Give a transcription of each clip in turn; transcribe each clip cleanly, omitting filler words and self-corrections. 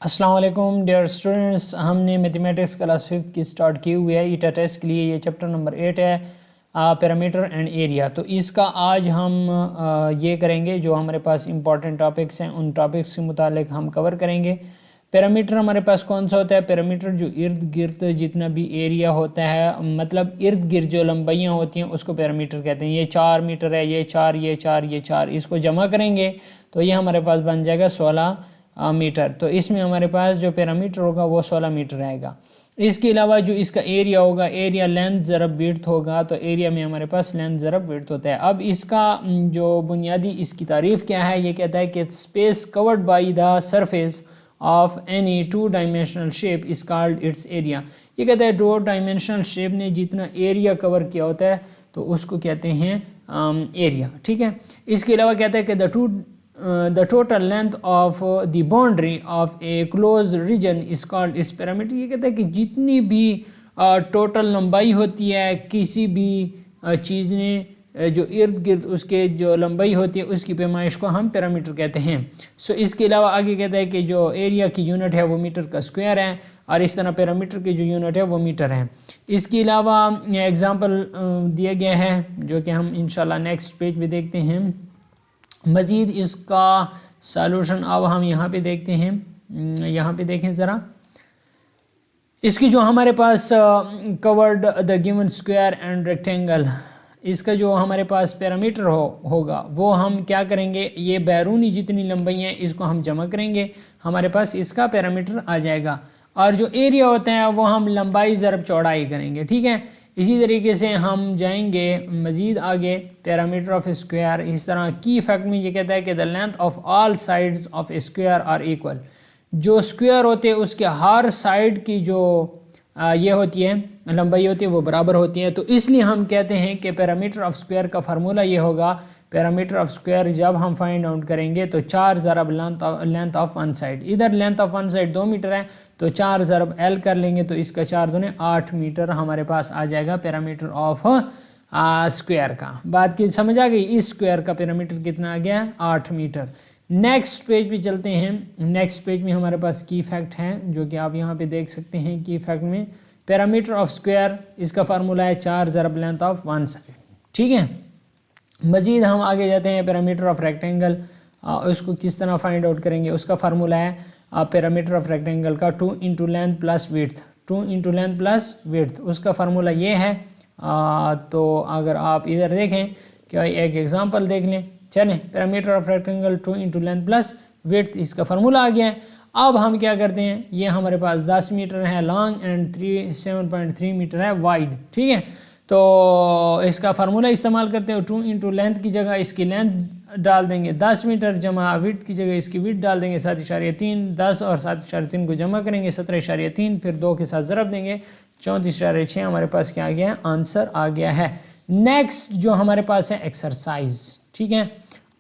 अस्सलाम वालेकुम dear students, हमने मैथमेटिक्स क्लास 5 की स्टार्ट की हुई है। ईटा टेस्ट के लिए ये चैप्टर नंबर 8 है, पैरामीटर एंड एरिया। तो इसका आज हम ये करेंगे, जो हमारे पास इंपॉर्टेंट टॉपिक्स हैं उन टॉपिक्स के मुतालिक हम कवर करेंगे। पैरामीटर हमारे पास कौन सा होता है? पैरामीटर जो इर्द गिर्द जितना भी एरिया होता है, मतलब इर्द गिर्द जो लंबाइयाँ होती हैं उसको पैरामीटर कहते हैं। ये 4 मीटर है, ये 4, ये 4, ये 4, इसको जमा करेंगे तो ये हमारे पास बन जाएगा 16 मीटर। तो इसमें हमारे पास जो पैरामीटर होगा वो 16 मीटर रहेगा। इसके अलावा जो इसका एरिया होगा, एरिया लेंथ ज़रब विड्थ होगा, तो एरिया में हमारे पास लेंथ ज़रब विड्थ होता है। अब इसका जो बुनियादी इसकी तारीफ़ क्या है, ये कहता है कि space covered by the surface of any 2 dimensional shape is called its area. ये कहता है 2 डायमेंशनल शेप ने जितना एरिया कवर किया होता है तो उसको कहते हैं एरिया। ठीक है। इसके अलावा कहता है कि the total length of the boundary of a closed region is called its parameter। ये कहता है कि जितनी भी टोटल लंबाई होती है किसी भी चीज़ ने, जो इर्द गिर्द उसके जो लंबाई होती है उसकी पैमाइश को हम पैरामीटर कहते हैं। सो इसके अलावा आगे कहता है कि जो एरिया की यूनिट है वो मीटर का स्क्वायर है, और इस तरह पैरामीटर की जो यूनिट है वो मीटर है। इसके अलावा एग्जांपल दिया गया है जो कि हम इंशाल्लाह नेक्स्ट पेज पे देखते हैं। मज़ीद इसका सॉल्यूशन अब हम यहाँ पे देखते हैं। यहाँ पे देखें ज़रा, इसकी जो हमारे पास covered the given square and rectangle, इसका जो हमारे पास पैरामीटर होगा वो हम क्या करेंगे, ये बैरूनी जितनी लंबाई है इसको हम जमा करेंगे, हमारे पास इसका पैरामीटर आ जाएगा। और जो एरिया होता है वो हम लंबाई ज़रब चौड़ाई करेंगे। ठीक है। इसी तरीके से हम जाएंगे मज़ीद आगे, पैरामीटर ऑफ स्क्वायर। इस तरह की फैक्ट में ये कहता है कि the length of all sides of square are equal. जो स्क्वायर होते हैं उसके हर साइड की जो ये होती है लंबाई होती है वो बराबर होती है। तो इसलिए हम कहते हैं कि पैरामीटर ऑफ स्क्वायर का फार्मूला ये होगा, पैरामीटर ऑफ स्क्वायर जब हम फाइंड आउट करेंगे तो 4 ज़रब लेंथ ऑफ वन साइड, इधर length of one side 2 meter है तो 4 ज़रब L कर लेंगे तो इसका 4 दूने 8 मीटर हमारे पास आ जाएगा पैरामीटर ऑफ स्क्वायर का। बात की समझ आ गई? इस स्क्वायर का पैरामीटर कितना आ गया? 8 मीटर। नेक्स्ट पेज पे चलते हैं। नेक्स्ट पेज में हमारे पास की फैक्ट है जो कि आप यहाँ पे देख सकते हैं। की फैक्ट में पैरामीटर ऑफ स्क्वायर, इसका फार्मूला है 4 ज़रब लेंथ ऑफ वन साइड। ठीक है। मज़ीद हम आगे जाते हैं। पैरामीटर ऑफ रेक्टेंगल, उसको किस तरह फाइंड आउट करेंगे, उसका फार्मूला है पैरामीटर ऑफ रेक्टेंगल का 2 into length plus width, 2 into length plus width. उसका फार्मूला ये है। तो अगर आप इधर देखें कि एक एग्जांपल देख लें। चलें, parameter of rectangle 2 into length plus width, इसका फार्मूला आ गया है। अब हम क्या करते हैं, ये हमारे पास 10 मीटर है लॉन्ग एंड 7.3 मीटर है वाइड। ठीक है। तो इसका फार्मूला इस्तेमाल करते हैं। 2 इंटू लेंथ की जगह इसकी लेंथ डाल देंगे 10 मीटर, जमा विड्थ की जगह इसकी विड्थ डाल देंगे 7.3, 10 और 7.3 को जमा करेंगे 17.3, फिर 2 के साथ ज़रब देंगे 34.6। हमारे पास क्या आ गया है? आंसर आ गया है। नेक्स्ट जो हमारे पास है एक्सरसाइज। ठीक है।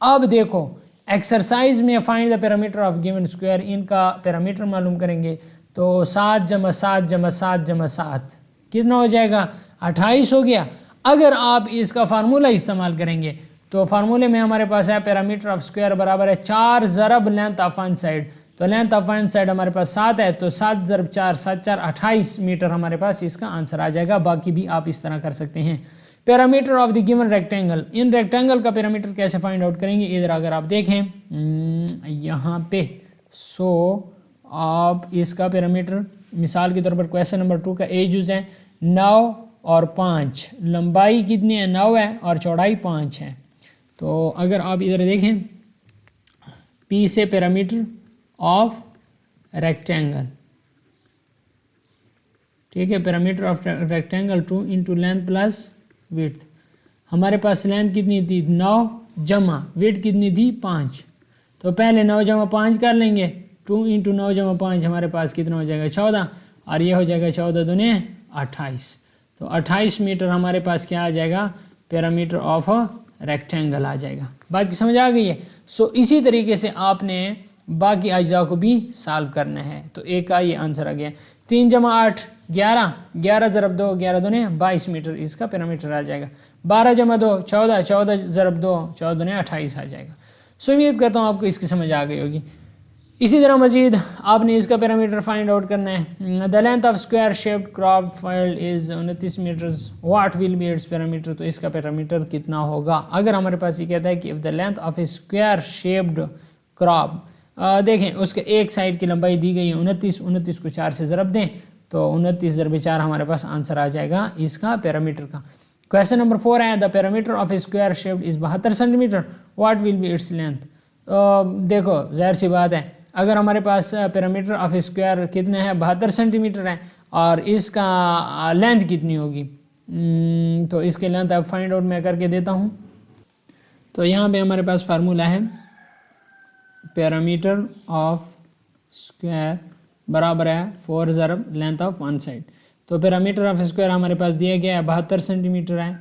अब देखो एक्सरसाइज में find the parameter of given square, इनका पैरामीटर मालूम करेंगे तो 7 जमा 7 जमा 7 जमा 7 कितना हो जाएगा? 28 हो गया। अगर आप इसका फार्मूला इस्तेमाल करेंगे तो फार्मूले में हमारे पास है पैरामीटर ऑफ स्क्वायर बराबर है 4 ज़रब लेंथ ऑफ वन साइड। तो लेंथ ऑफ वन साइड हमारे पास 7 है तो 7 ज़रब 4, 7 4 28 मीटर हमारे पास इसका आंसर आ जाएगा। बाकी भी आप इस तरह कर सकते हैं। Parameter of the given rectangle, in rectangle का पैरामीटर कैसे फाइंड आउट करेंगे, इधर अगर आप देखें यहाँ पे, सो आप इसका पैरामीटर मिसाल के तौर पर क्वेश्चन नंबर 2 का ए यूज़ है 9 और 5, लंबाई कितनी है? 9 है और चौड़ाई 5 है। तो अगर आप इधर देखें पी से पैरामीटर ऑफ रेक्टेंगल, ठीक है, parameter of rectangle 2 into length plus width. हमारे पास लेंथ कितनी थी? 9 जमा विड्थ कितनी थी? 5। तो पहले 9 जमा 5 कर लेंगे, 2 इंटू 9 जमा 5 हमारे पास कितना हो जाएगा? 14, और ये हो जाएगा 14 दूने 28। तो 28 मीटर हमारे पास क्या आ जाएगा? पैरामीटर ऑफ रेक्टेंगल आ जाएगा। बात की समझ आ गई है? सो इसी तरीके से आपने बाकी अज्जा को भी सॉल्व करना है। तो एक का ये आंसर आ गया। 3 जमा 8 11, 11 ज़रब 2, 11 दूने 22 मीटर इसका पैरामीटर आ जाएगा। 12 जमा 2 14, 14 ज़रब 2, 14 दूने 28 आ जाएगा। सो उम्मीद करता हूँ आपको इसकी समझ आ गई होगी। इसी तरह मजीद आपने इसका पैरामीटर फाइंड आउट करना है। The length of square shaped crop field is 29 meters, what will be its parameter, तो इसका पैरामीटर कितना होगा। अगर हमारे पास ये कहता है कि if the length of A square shaped crop, देखें उसके एक साइड की लंबाई दी गई है 29, 29 को 4 से ज़रब दें तो 29 ज़रब 4 हमारे पास आंसर आ जाएगा इसका पैरामीटर का। क्वेश्चन नंबर 4 है the parameter of A square shaped is 72 centimetre, what will be its length. देखो जाहिर सी बात है, अगर हमारे पास पैरामीटर ऑफ स्क्वायर कितने हैं 72 सेंटीमीटर है और इसका लेंथ कितनी होगी, तो इसके लेंथ अब फाइंड आउट मैं करके देता हूँ। तो यहाँ पे हमारे पास फार्मूला है पैरामीटर ऑफ स्क्वायर बराबर है 4 ज़रब लेंथ ऑफ वन साइड। तो पैरामीटर ऑफ स्क्वायर हमारे पास दिया गया है 72 सेंटीमीटर है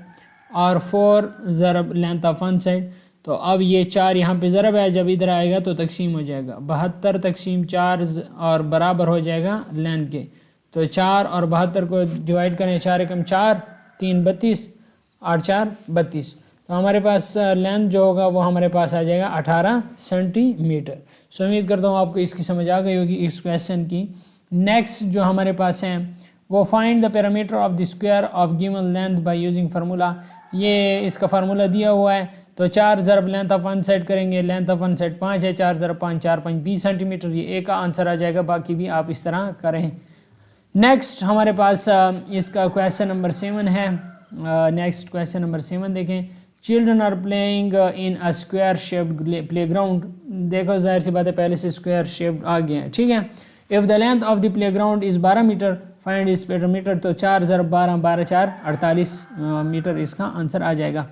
और 4 ज़रब लेंथ ऑफ वन साइड। तो अब ये 4 यहाँ पे ज़रब है, जब इधर आएगा तो तकसीम हो जाएगा 72 तकसीम 4 और बराबर हो जाएगा लेंथ के। तो 4 और 72 को डिवाइड करें, 4 एकम 4, 3 32, 8 4 32। तो हमारे पास लेंथ जो होगा वो हमारे पास आ जाएगा 18 सेंटीमीटर। सो उम्मीद करता हूँ आपको इसकी समझ आ गई होगी इस क्वेश्चन की। नेक्स्ट जो हमारे पास है वो find the parameter of the square of given length by using formula. ये इसका फार्मूला दिया हुआ है, तो 4 ज़रब लेंथ ऑफ वन साइड करेंगे, लेंथ ऑफ वन साइड 5 है, 4 ज़रब 5 4 5 20 सेंटीमीटर, ये एक का आंसर आ जाएगा, बाकी भी आप इस तरह करें। नेक्स्ट हमारे पास इसका क्वेश्चन नंबर 7 है। नेक्स्ट क्वेश्चन नंबर 7 देखें, children are playing in a square shaped playground. देखो जाहिर सी बात है पहले से स्क्वायर शेप्ड आ गया है, ठीक है। If the length of the playground is 12 meter find its parameter, तो 4 ज़रब 12 12 4 48 मीटर इसका आंसर आ जाएगा।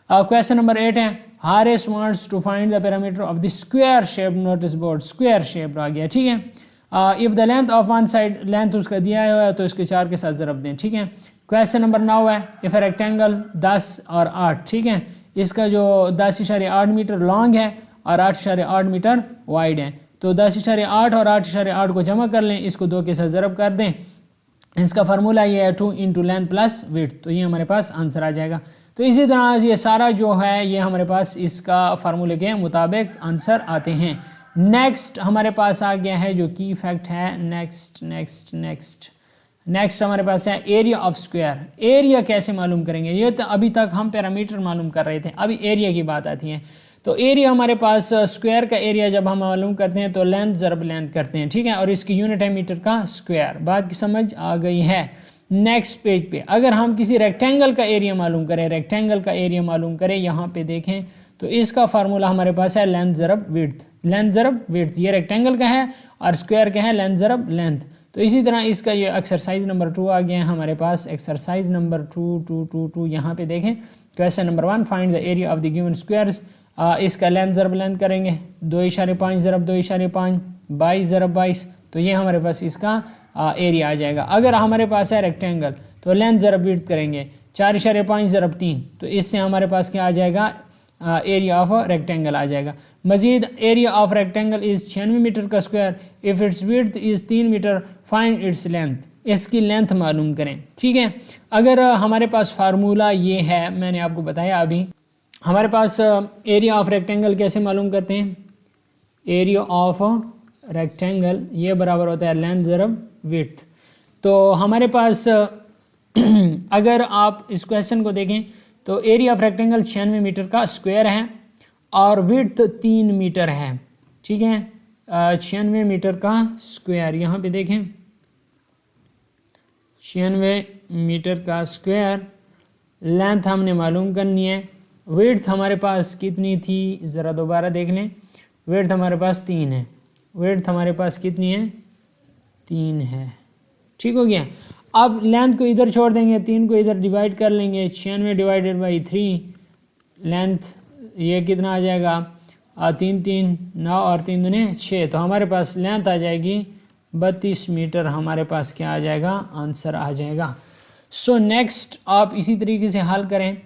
क्वेश्चन नंबर 8 है Haris wants to find the parameter of the square shaped notice board. Square shaped आ गया, ठीक है। If the length of one side, length उसका दिया है तो इसके 4 के साथ ज़रब दें, ठीक है। क्वेश्चन नंबर 9 है इफ़ रेक्टेंगल 10 और 8, ठीक है, इसका जो 10.8 मीटर लॉन्ग है और 8.8 मीटर वाइड है, तो 10.8 और 8.8 को जमा कर लें, इसको 2 के साथ ज़रब कर दें। इसका फार्मूला ये है 2 इंटू लेंथ प्लस विड्थ, तो ये हमारे पास आंसर आ जाएगा। तो इसी तरह ये सारा जो है ये हमारे पास इसका फार्मूले के मुताबिक आंसर आते हैं। नेक्स्ट हमारे पास आ गया है जो की फैक्ट है, नेक्स्ट हमारे पास है एरिया ऑफ स्क्वायर। एरिया कैसे मालूम करेंगे, ये तो अभी तक हम पैरामीटर मालूम कर रहे थे, अभी एरिया की बात आती है। तो एरिया हमारे पास स्क्वायर का एरिया जब हम मालूम करते हैं तो लेंथ ज़रब लेंथ करते हैं, ठीक है, और इसकी यूनिट है मीटर का स्क्वायर। बात की समझ आ गई है। नेक्स्ट पेज पे अगर हम किसी रेक्टेंगल का एरिया मालूम करें, रेक्टेंगल का एरिया मालूम करें, यहाँ पे देखें तो इसका फार्मूला हमारे पास है लेंथ ज़रब विड्थ, लेंथ ज़रब विड्थ। ये रेक्टेंगल का है और स्क्वायर का है लेंथ ज़रब लेंथ। तो इसी तरह इसका ये एक्सरसाइज नंबर 2 आ गया है हमारे पास, एक्सरसाइज नंबर 2 यहाँ पे देखें। Question number 1 find the area of the given squares. इसका लेंथ ज़रब लेंथ करेंगे, 2.5 ज़रब 2.5 22 ज़रब 22, तो ये हमारे पास इसका एरिया आ जाएगा। अगर हमारे पास है रेक्टेंगल तो लेंथ ज़रब विड्थ करेंगे, 4.5 ज़रब 3, तो इससे हमारे पास क्या आ जाएगा, एरिया ऑफ रेक्टेंगल आ जाएगा। Majeed area of rectangle is 96 metre का square, if its width is 3 metre find its length. इसकी लेंथ मालूम करें, ठीक है। अगर हमारे पास फार्मूला ये है, मैंने आपको बताया अभी, हमारे पास एरिया ऑफ रेक्टेंगल कैसे मालूम करते हैं, एरिया ऑफ रेक्टेंगल ये बराबर होता है लेंथ ज़रब विड्थ। तो हमारे पास अगर आप इस क्वेश्चन को देखें तो एरिया ऑफ रेक्टेंगल 96 मीटर का स्क्वायर है और विड्थ 3 मीटर है, ठीक है। 96 मीटर का स्क्वायर, यहाँ पे देखें 96 मीटर का स्क्वायर, लेंथ हमने मालूम करनी है। विड्थ हमारे पास कितनी थी, ज़रा दोबारा देख लें, विड्थ हमारे पास 3 है, विड्थ हमारे पास कितनी है, 3 है, ठीक हो गया। अब लेंथ को इधर छोड़ देंगे, 3 को इधर डिवाइड कर लेंगे, 96 डिवाइडेड बाई 3, लेंथ ये कितना आ जाएगा, 3 3 9 और 3 दूने 6, तो हमारे पास लेंथ आ जाएगी 32 मीटर, हमारे पास क्या आ जाएगा, आंसर आ जाएगा। सो नेक्स्ट आप इसी तरीके से हल करें।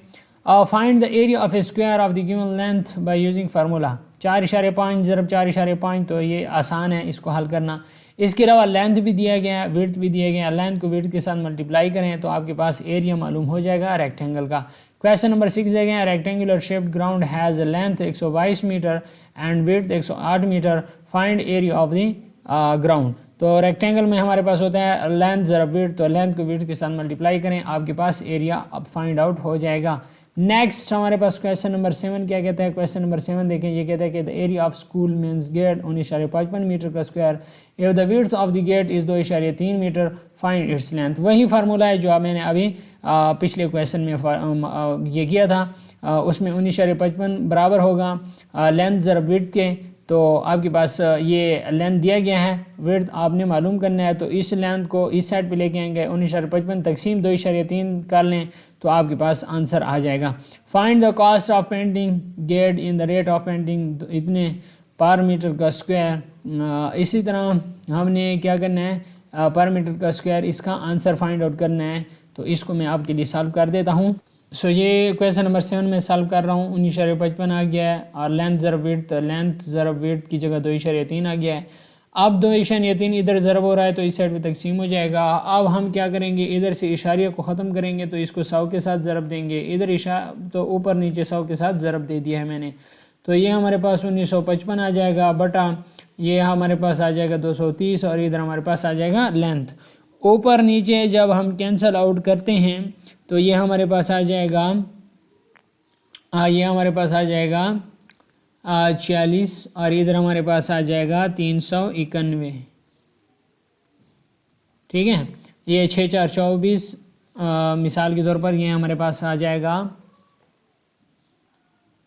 Find the area of A square of the given length by using formula. 4.5 ज़रब 4.5, तो ये आसान है इसको हल करना। इसके अलावा लेंथ भी दिया गया है, विड्थ भी दिया गया है, लेंथ को विड्थ के साथ मल्टीप्लाई करें तो आपके पास एरिया मालूम हो जाएगा रेक्टेंगल का। क्वेश्चन नंबर 6 देखें, rectangular shaped ground has length 122 meter and width 108 meter, find area of the ground. तो रेक्टेंगल में हमारे पास होता है लेंथ ज़रा विड्थ, तो लेंथ को विड्थ के साथ मल्टीप्लाई करें, आपके पास एरिया अब फाइंड आउट हो जाएगा। नेक्स्ट हमारे पास क्वेश्चन नंबर 7 क्या कहता है, क्वेश्चन नंबर 7 देखें, ये कहता है कि the area of school means gate 19.55 metre का square, if the width of the gate is 2.3 metre, find its length. वही फार्मूला है जो मैंने अभी पिछले क्वेश्चन में ये किया था, उसमें 19.55 बराबर होगा लेंथ ज़रा विड्थ के। तो आपके पास ये लेंथ दिया गया है, विड्थ आपने मालूम करना है, तो इस लेंथ को इस साइड पे लेके आएंगे, 19.55 तकसीम 2.3 कर लें तो आपके पास आंसर आ जाएगा। Find the cost of painting get in the rate of painting, इतने पर मीटर का स्क्वायर। इसी तरह हमने क्या करना है, पर मीटर का स्क्वायर, इसका आंसर फाइंड आउट करना है, तो इसको मैं आपके लिए सॉल्व कर देता हूँ। सो ये क्वेश्चन नंबर 7 में सॉल्व कर रहा हूँ, 19.55 आ गया है और लेंथ ज़रा विड्थ की जगह 2.3 आ गया है। अब 2.3 इधर ज़रब हो रहा है तो इस साइड पे तकसीम हो जाएगा। अब हम क्या करेंगे, इधर से इशारिया को ख़त्म करेंगे तो इसको 100 के साथ ज़रब देंगे, इधर तो ऊपर नीचे 100 के साथ ज़रब दे दिया है मैंने, तो ये हमारे पास 1955 आ जाएगा बटा ये हमारे पास आ जाएगा 230 और इधर हमारे पास आ जाएगा लेंथ। ऊपर नीचे जब हम कैंसिल आउट करते हैं तो ये हमारे पास आ जाएगा 46 और इधर हमारे पास आ जाएगा 391। ठीक है, ये 6 4 24 मिसाल के तौर पर ये हमारे पास आ जाएगा।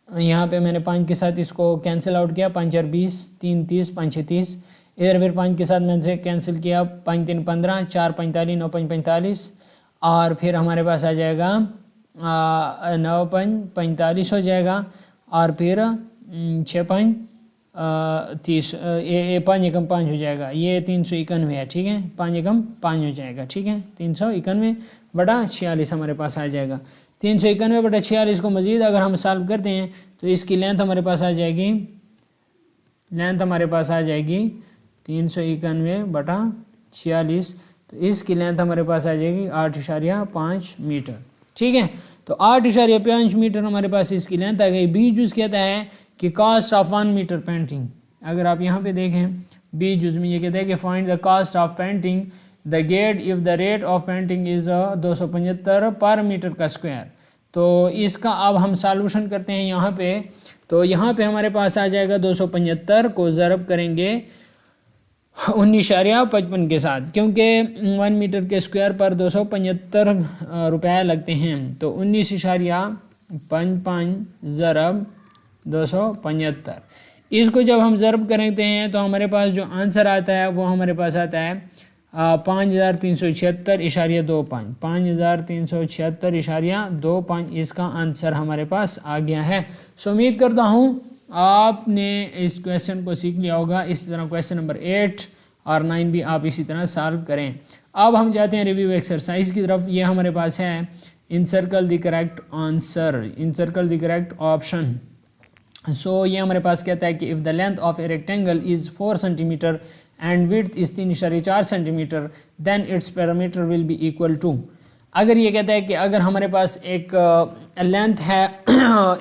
यहाँ पे मैंने 5 के साथ इसको कैंसिल आउट किया, 5 4 20, 3 30, 5 6 30, इधर फिर 5 के साथ मैंने कैंसिल किया, 5 3 15, 4 45, 9 5 45 और फिर हमारे पास आ जाएगा 9 5 45 हो जाएगा और फिर 6 5 30, ये 5 एकम 5 हो जाएगा, ये 391 है। ठीक है, 5 एकम 5 हो जाएगा। ठीक है, 391 बटा 46 हमारे पास आ जाएगा। 391 बटा 46 को मज़ीद अगर हम सॉल्व करते हैं तो इसकी लेंथ हमारे पास आ जाएगी, 391 बटा 46, तो इसकी लेंथ हमारे पास आ जाएगी 8.5 मीटर। ठीक है, तो 8.5 मीटर हमारे पास इसकी लेंथ आ गई। बी जुज़ कहता है कि कॉस्ट ऑफ 1 मीटर पेंटिंग, अगर आप यहाँ पे देखें बी जुज़ में ये कहता है कि find the cost of painting the get if the rate of painting is 275 पर मीटर का स्क्वायर। तो इसका अब हम सॉल्यूशन करते हैं यहाँ पे, तो यहाँ पे हमारे पास आ जाएगा 275 को ज़रब करेंगे 19.55 के साथ, क्योंकि 1 मीटर के स्क्वायर पर 275 रुपये लगते हैं, तो 19.55 ज़रब 275, इसको जब हम ज़रब करते हैं तो हमारे पास जो आंसर आता है वो हमारे पास आता है 5376.25, 5376.25 इसका आंसर हमारे पास आ गया है। सो उम्मीद करता हूँ आपने इस क्वेश्चन को सीख लिया होगा। इसी तरह क्वेश्चन नंबर 8 और 9 भी आप इसी तरह सॉल्व करें। अब हम जाते हैं रिव्यू एक्सरसाइज की तरफ। ये हमारे पास है encircle the correct answer, encircle the correct option. So ये हमारे पास कहता है कि if the length of a rectangle is 4 centimetre and width is 3.4 centimetre then its parameter will be equal to. अगर ये कहता है कि अगर हमारे पास एक लेंथ है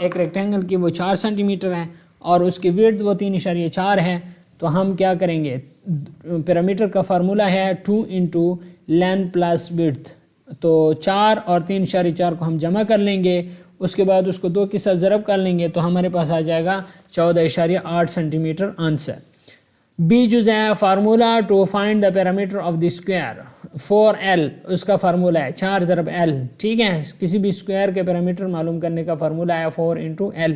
एक रेक्टेंगल की वो 4 सेंटीमीटर है और उसकी विड्थ वो 3.4 है, तो हम क्या करेंगे, पैरामीटर का फार्मूला है 2 इंटू लेंथ प्लस विड्थ, तो 4 और 3.4 को हम जमा कर लेंगे, उसके बाद उसको 2 के साथ ज़रब कर लेंगे तो हमारे पास आ जाएगा 14.8 सेंटीमीटर आंसर। बी जो है formula to find the parameter of the square 4L, उसका फार्मूला है 4 ज़रब L। ठीक है, किसी भी स्क्वायर के पैरामीटर मालूम करने का फार्मूला है 4 इंटू L।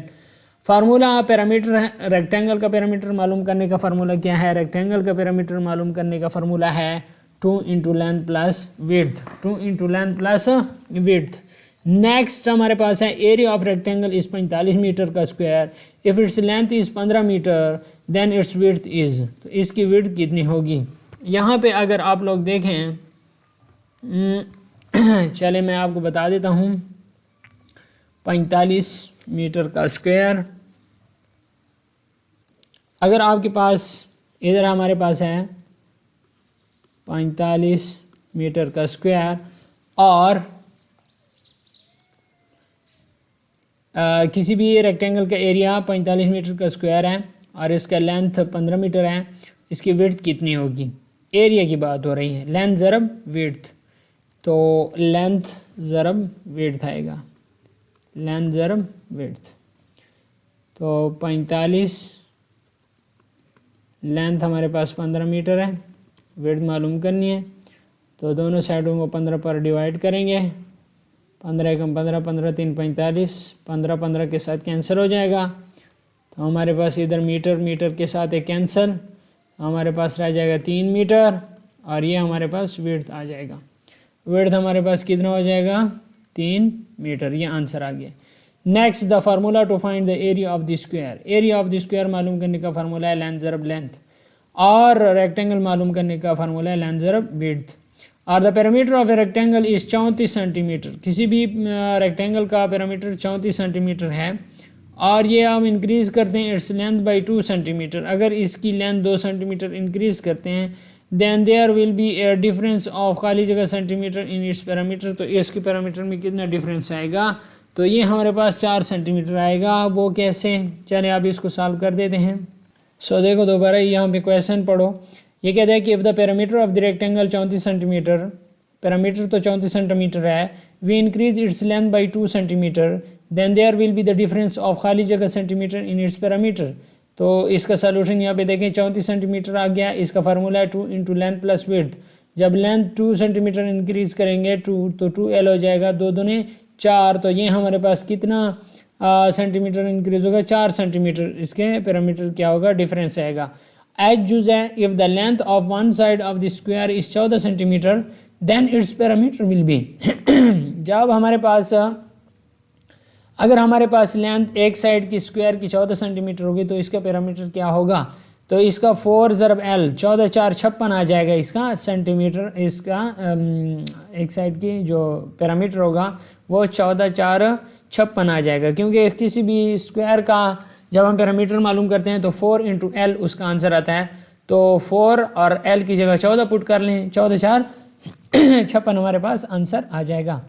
फार्मूला पैरामीटर है, रेक्टेंगल का पैरामीटर मालूम करने का फार्मूला क्या है, रेक्टेंगल का पैरामीटर मालूम करने का फार्मूला है 2 into length plus width, 2 into length plus width. Next हमारे पास है area of rectangle is 45 metre का square, if its length is 15 metre then its width is, तो इसकी विड्थ कितनी होगी। यहाँ पे अगर आप लोग देखें चले मैं आपको बता देता हूँ, 45 मीटर का स्क्वायर, अगर आपके पास इधर हमारे पास है 45 मीटर का स्क्वायर और किसी भी रेक्टेंगल का एरिया 45 मीटर का स्क्वायर है और इसका लेंथ 15 मीटर है, इसकी विड्थ कितनी होगी? एरिया की बात हो रही है, लेंथ ज़रब विड्थ, तो लेंथ ज़रब विड्थ आएगा, लेंथ ज़रब विड्थ। तो 45, लेंथ हमारे पास 15 मीटर है, विड्थ मालूम करनी है, तो दोनों साइडों को 15 पर डिवाइड करेंगे, 15 कम 15, 15 3 45, 15 15 के साथ कैंसिल हो जाएगा, तो हमारे पास इधर मीटर मीटर के साथ एक कैंसिल, तो हमारे पास रह जाएगा 3 मीटर और ये हमारे पास विड्थ आ जाएगा। विड्थ हमारे पास कितना हो जाएगा? 3 मीटर, ये आंसर आ गया। Next, the formula to find the area of the square. Area of the square मालूम करने का फार्मूला है लेंथ ज़रब लेंथ, और रेक्टेंगल मालूम करने का फार्मूला है लेंथ ज़रब विड्थ। और the parameter of a rectangle is 34 centimetre. किसी भी रेक्टेंगल का पैरामीटर 34 सेंटीमीटर है और ये हम इंक्रीज़ करते हैं इट्स लेंथ बाई 2 सेंटीमीटर। अगर इसकी लेंथ 2 सेंटीमीटर इंक्रीज़ करते हैं then there will be a difference of खाली जगह सेंटीमीटर इन इट्स पैरामीटर। तो इसके पैरामीटर में कितना डिफरेंस आएगा? तो ये हमारे पास 4 सेंटीमीटर आएगा। वो कैसे? चले आप इसको सॉल्व कर देते हैं। सो देखो दोबारा यहाँ पे क्वेश्चन पढ़ो। ये कहता है कि if the parameter of the rectangle 34 centimetre, parameter तो 34 सेंटीमीटर है, we increase its length by 2 centimetre then there will be the difference of खाली जगह सेंटीमीटर इन इट्स पैरामीटर। तो इसका सोल्यूशन यहाँ पे देखें, 34 सेंटीमीटर आ गया, इसका फार्मूला है 2 इंटू लेंथ प्लस विड्थ। जब लेंथ 2 सेंटीमीटर इंक्रीज़ करेंगे 2 तो 2L हो जाएगा, 2 दूने 4, तो ये हमारे पास कितना सेंटीमीटर इंक्रीज़ होगा? 4 सेंटीमीटर। इसके पैरामीटर क्या होगा? डिफरेंस आएगा। एज यूज है, if the length of one side of the square is 14 centimetre then its parameter will be. जब हमारे पास अगर हमारे पास लेंथ एक साइड की स्क्वायर की 14 सेंटीमीटर होगी तो इसका पैरामीटर क्या होगा? तो इसका 4 ज़रब L, 14 4 56 आ जाएगा इसका सेंटीमीटर। इसका एक साइड की जो पैरामीटर होगा वो 14 4 56 आ जाएगा, क्योंकि किसी भी स्क्वायर का जब हम पैरामीटर मालूम करते हैं तो 4 इंटू L उसका आंसर आता है। तो 4 और L की जगह 14 पुट कर लें, 14 4 56 हमारे पास आंसर आ जाएगा।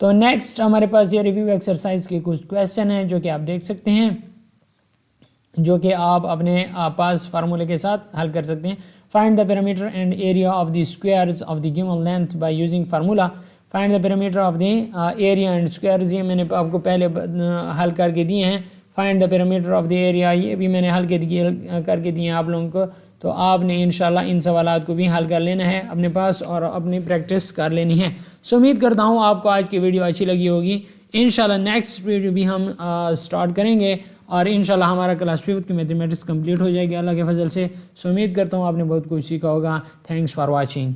तो नेक्स्ट हमारे पास ये रिव्यू एक्सरसाइज के कुछ क्वेश्चन हैं जो कि आप देख सकते हैं, जो कि आप अपने पास फार्मूले के साथ हल कर सकते हैं। Find the parameter and area of the squares of the given length by using formula. Find the parameter of the area and squares, ये मैंने आपको पहले हल करके दिए हैं। Find the parameter of the area, ये भी मैंने हल करके दिए हैं आप लोगों को। तो आपने इंशाल्लाह इन सवालात को भी हल कर लेना है अपने पास और अपनी प्रैक्टिस कर लेनी है। सो उम्मीद करता हूँ आपको आज की वीडियो अच्छी लगी होगी। इंशाल्लाह नेक्स्ट वीडियो भी हम स्टार्ट करेंगे और इंशाल्लाह हमारा क्लास 5 की मैथमेटिक्स कंप्लीट हो जाएगी अल्लाह के फजल से। सो उम्मीद करता हूँ आपने बहुत कुछ सीखा होगा। Thanks for watching.